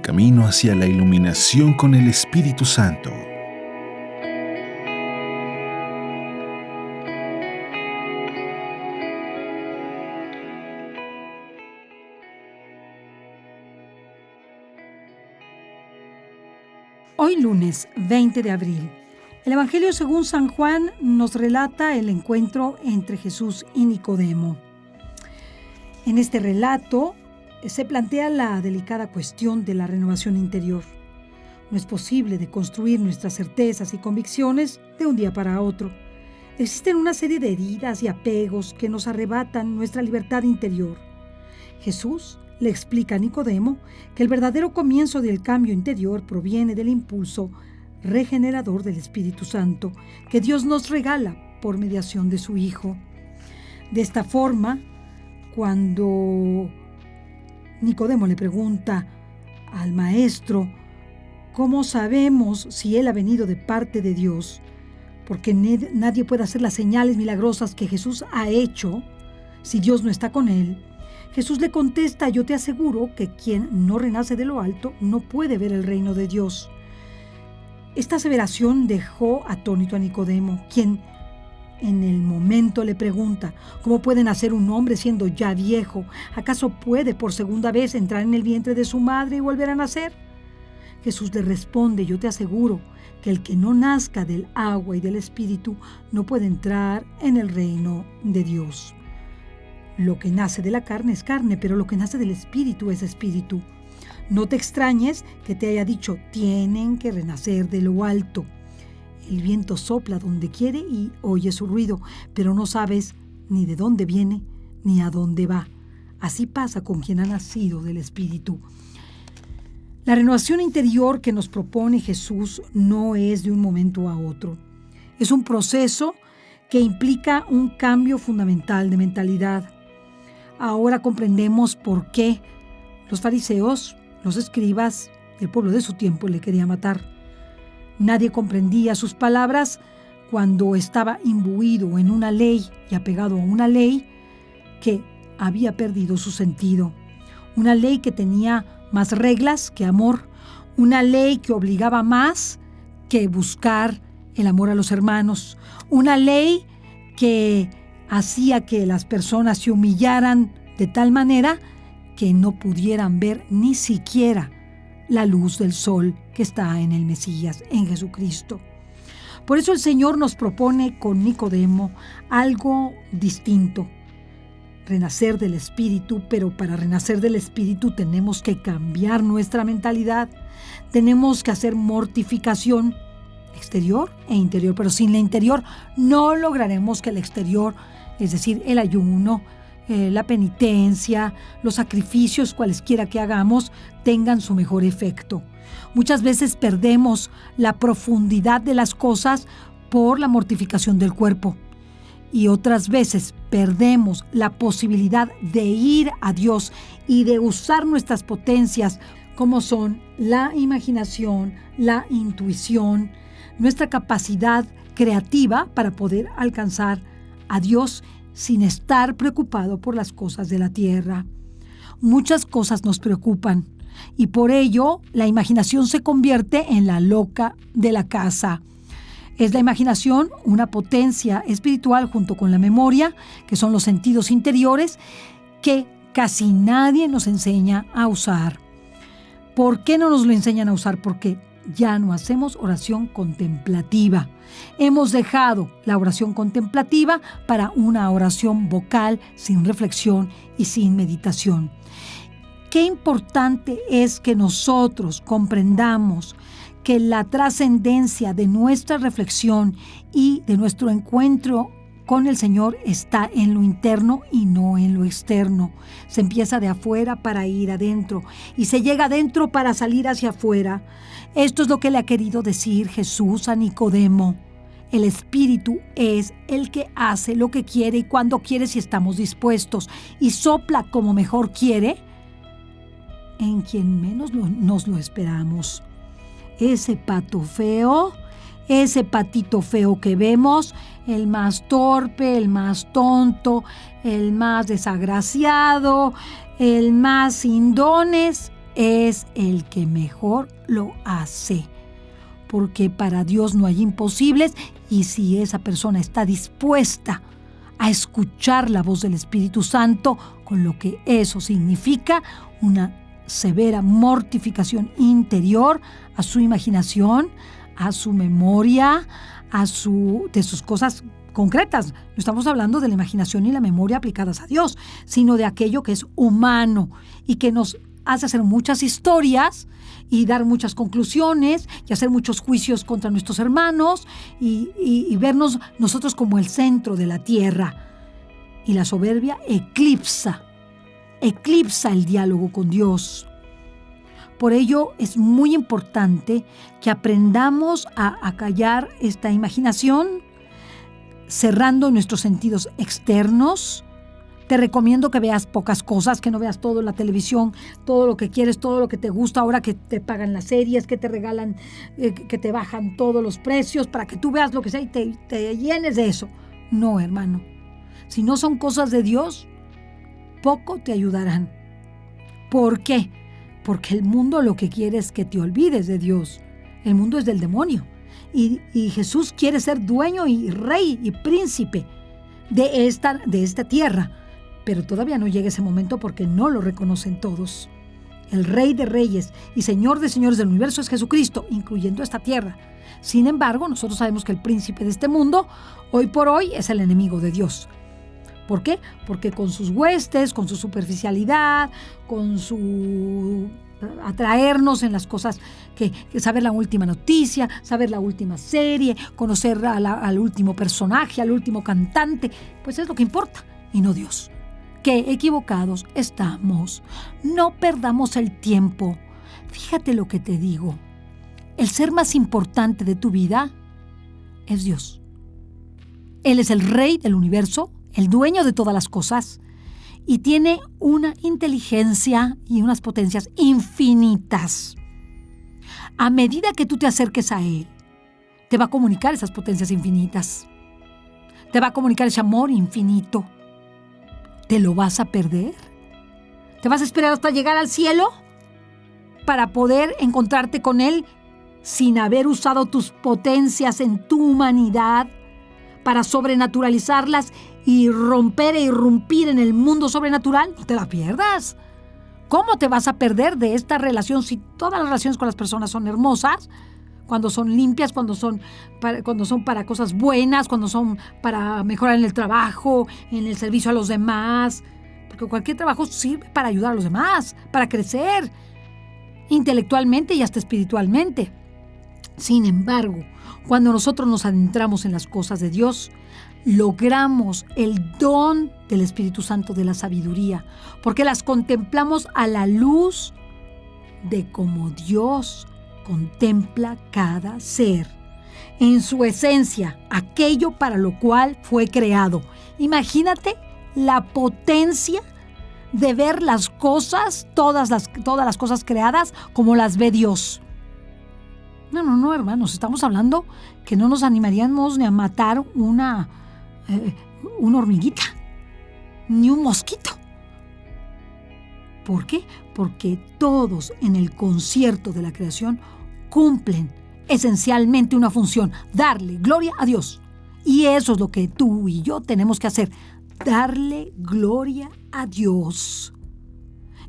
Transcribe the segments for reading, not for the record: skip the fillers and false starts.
camino hacia la iluminación con el Espíritu Santo. Hoy lunes 20 de abril, el Evangelio según San Juan nos relata el encuentro entre Jesús y Nicodemo. En este relato se plantea la delicada cuestión de la renovación interior. No es posible de construir nuestras certezas y convicciones de un día para otro. Existen una serie de heridas y apegos que nos arrebatan nuestra libertad interior. Jesús le explica a Nicodemo que el verdadero comienzo del cambio interior proviene del impulso regenerador del Espíritu Santo que Dios nos regala por mediación de su Hijo. De esta forma, cuando Nicodemo le pregunta al Maestro cómo sabemos si Él ha venido de parte de Dios, porque nadie puede hacer las señales milagrosas que Jesús ha hecho si Dios no está con Él, Jesús le contesta: yo te aseguro que quien no renace de lo alto no puede ver el reino de Dios. Esta aseveración dejó atónito a Nicodemo, quien en el momento le pregunta: ¿cómo puede nacer un hombre siendo ya viejo? ¿Acaso puede por segunda vez entrar en el vientre de su madre y volver a nacer? Jesús le responde: yo te aseguro que el que no nazca del agua y del Espíritu no puede entrar en el reino de Dios. Lo que nace de la carne es carne, pero lo que nace del Espíritu es Espíritu. No te extrañes que te haya dicho: tienen que renacer de lo alto. El viento sopla donde quiere y oye su ruido, pero no sabes ni de dónde viene ni a dónde va. Así pasa con quien ha nacido del Espíritu. La renovación interior que nos propone Jesús no es de un momento a otro. Es un proceso que implica un cambio fundamental de mentalidad. Ahora comprendemos por qué los fariseos, los escribas, el pueblo de su tiempo le quería matar. Nadie comprendía sus palabras cuando estaba imbuido en una ley y apegado a una ley que había perdido su sentido. Una ley que tenía más reglas que amor. Una ley que obligaba más que buscar el amor a los hermanos. Una ley que hacía que las personas se humillaran de tal manera que no pudieran ver ni siquiera la luz del sol que está en el Mesías, en Jesucristo. Por eso el Señor nos propone con Nicodemo algo distinto: renacer del Espíritu, pero para renacer del Espíritu tenemos que cambiar nuestra mentalidad, tenemos que hacer mortificación exterior e interior, pero sin la interior no lograremos que el exterior, es decir, el ayuno, la penitencia, los sacrificios cualesquiera que hagamos, tengan su mejor efecto. Muchas veces perdemos la profundidad de las cosas por la mortificación del cuerpo. Y otras veces perdemos la posibilidad de ir a Dios y de usar nuestras potencias, como son la imaginación, la intuición, nuestra capacidad creativa para poder alcanzar a Dios sin estar preocupado por las cosas de la tierra. Muchas cosas nos preocupan y por ello la imaginación se convierte en la loca de la casa. Es la imaginación una potencia espiritual junto con la memoria, que son los sentidos interiores, que casi nadie nos enseña a usar. ¿Por qué no nos lo enseñan a usar? Porque ya no hacemos oración contemplativa. Hemos dejado la oración contemplativa para una oración vocal sin reflexión y sin meditación. Qué importante es que nosotros comprendamos que la trascendencia de nuestra reflexión y de nuestro encuentro con el Señor está en lo interno y no en lo externo. Se empieza de afuera para ir adentro y se llega adentro para salir hacia afuera. Esto es lo que le ha querido decir Jesús a Nicodemo. El Espíritu es el que hace lo que quiere y cuando quiere, si estamos dispuestos, y sopla como mejor quiere en quien menos nos lo esperamos. Ese pato feo, ese patito feo que vemos, el más torpe, el más tonto, el más desagraciado, el más sin dones, es el que mejor lo hace. Porque para Dios no hay imposibles, y si esa persona está dispuesta a escuchar la voz del Espíritu Santo, con lo que eso significa una severa mortificación interior a su imaginación, a su memoria, de sus cosas concretas. No estamos hablando de la imaginación y la memoria aplicadas a Dios, sino de aquello que es humano y que nos hace hacer muchas historias y dar muchas conclusiones y hacer muchos juicios contra nuestros hermanos y vernos nosotros como el centro de la tierra. Y la soberbia eclipsa el diálogo con Dios. Por ello es muy importante que aprendamos a callar esta imaginación, cerrando nuestros sentidos externos. Te recomiendo que veas pocas cosas, que no veas todo en la televisión, todo lo que quieres, todo lo que te gusta, ahora que te pagan las series, que te regalan, que te bajan todos los precios para que tú veas lo que sea y te llenes de eso. No, hermano. Si no son cosas de Dios, poco te ayudarán. ¿Por qué? Porque el mundo lo que quiere es que te olvides de Dios. El mundo es del demonio. Y Jesús quiere ser dueño y rey y príncipe de esta tierra. Pero todavía no llega ese momento porque no lo reconocen todos. El Rey de Reyes y Señor de Señores del universo es Jesucristo, incluyendo esta tierra. Sin embargo, nosotros sabemos que el príncipe de este mundo, hoy por hoy, es el enemigo de Dios. ¿Por qué? Porque con sus huestes, con su superficialidad, con su atraernos en las cosas, que saber la última noticia, saber la última serie, conocer al último personaje, al último cantante, pues es lo que importa y no Dios. Qué equivocados estamos. No perdamos el tiempo. Fíjate lo que te digo. El ser más importante de tu vida es Dios. Él es el Rey del universo, el dueño de todas las cosas, y tiene una inteligencia y unas potencias infinitas. A medida que tú te acerques a Él, te va a comunicar esas potencias infinitas. Te va a comunicar ese amor infinito. ¿Te lo vas a perder? ¿Te vas a esperar hasta llegar al cielo para poder encontrarte con Él sin haber usado tus potencias en tu humanidad para sobrenaturalizarlas y romper e irrumpir en el mundo sobrenatural? No te la pierdas. ¿Cómo te vas a perder de esta relación si todas las relaciones con las personas son hermosas? Cuando son limpias, cuando son para cosas buenas, cuando son para mejorar en el trabajo, en el servicio a los demás. Porque cualquier trabajo sirve para ayudar a los demás, para crecer intelectualmente y hasta espiritualmente. Sin embargo, cuando nosotros nos adentramos en las cosas de Dios, logramos el don del Espíritu Santo de la sabiduría, porque las contemplamos a la luz de cómo Dios contempla cada ser, en su esencia, aquello para lo cual fue creado. Imagínate la potencia de ver las cosas, todas las cosas creadas, como las ve Dios. No, hermanos, estamos hablando que no nos animaríamos ni a matar una hormiguita, ni un mosquito. ¿Por qué? Porque todos en el concierto de la creación cumplen esencialmente una función: darle gloria a Dios. Y eso es lo que tú y yo tenemos que hacer: darle gloria a Dios.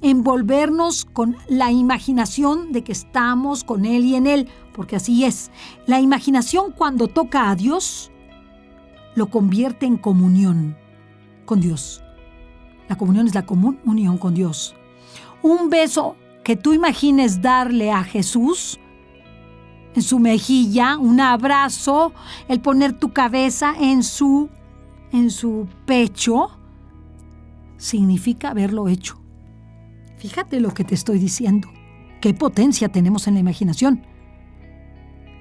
Envolvernos con la imaginación de que estamos con Él y en Él, porque así es. La imaginación, cuando toca a Dios, lo convierte en comunión con Dios. La comunión es la común unión con Dios. Un beso que tú imagines darle a Jesús en su mejilla, un abrazo, el poner tu cabeza en su pecho, significa haberlo hecho. Fíjate lo que te estoy diciendo. Qué potencia tenemos en la imaginación.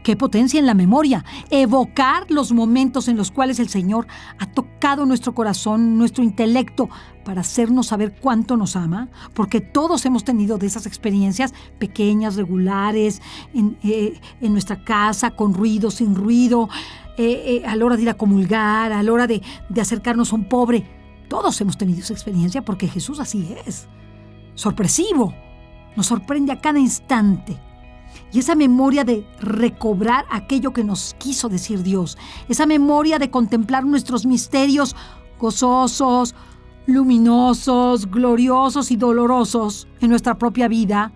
Qué potencia en la memoria. Evocar los momentos en los cuales el Señor ha tocado nuestro corazón, nuestro intelecto, para hacernos saber cuánto nos ama, porque todos hemos tenido de esas experiencias pequeñas, regulares, en nuestra casa, con ruido, sin ruido, a la hora de ir a comulgar, a la hora de acercarnos a un pobre. Todos hemos tenido esa experiencia porque Jesús así es. Sorpresivo. nos sorprende a cada instante. Y esa memoria de recobrar aquello que nos quiso decir Dios, esa memoria de contemplar nuestros misterios gozosos, luminosos, gloriosos y dolorosos en nuestra propia vida,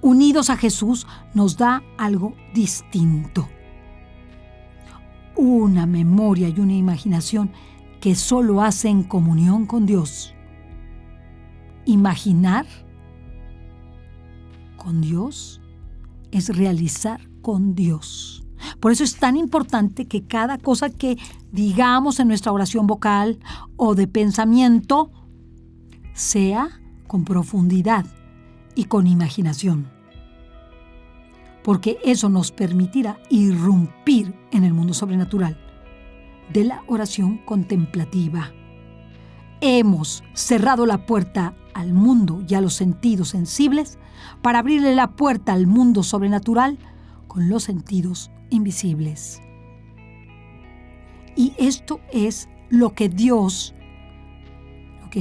unidos a Jesús, nos da algo distinto. Una memoria y una imaginación que solo hacen comunión con Dios. Imaginar con Dios es realizar con Dios. Por eso es tan importante que cada cosa que digamos en nuestra oración vocal o de pensamiento sea con profundidad y con imaginación. Porque eso nos permitirá irrumpir en el mundo sobrenatural de la oración contemplativa. Hemos cerrado la puerta al mundo y a los sentidos sensibles para abrirle la puerta al mundo sobrenatural con los sentidos invisibles. Y esto es lo que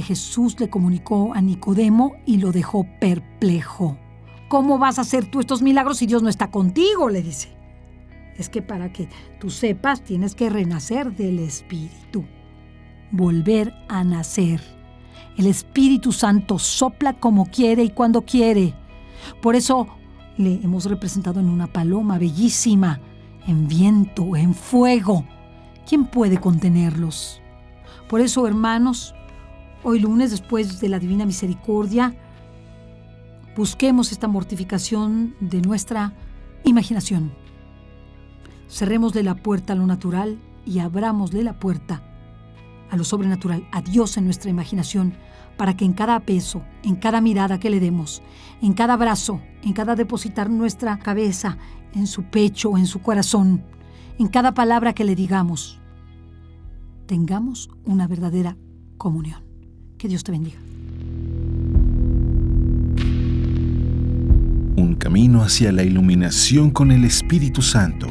Jesús le comunicó a Nicodemo y lo dejó perplejo. ¿Cómo vas a hacer tú estos milagros si Dios no está contigo?, le dice. Es que para que tú sepas, tienes que renacer del Espíritu. Volver a nacer. El Espíritu Santo sopla como quiere y cuando quiere. Por eso le hemos representado en una paloma bellísima, en viento, en fuego. ¿Quién puede contenerlos? Por eso, hermanos, hoy lunes, después de la Divina Misericordia, busquemos esta mortificación de nuestra imaginación. Cerrémosle la puerta a lo natural y abrámosle la puerta a lo sobrenatural, a Dios en nuestra imaginación, para que en cada beso, en cada mirada que le demos, en cada abrazo, en cada depositar nuestra cabeza en su pecho, en su corazón, en cada palabra que le digamos, tengamos una verdadera comunión. Que Dios te bendiga. Un camino hacia la iluminación con el Espíritu Santo.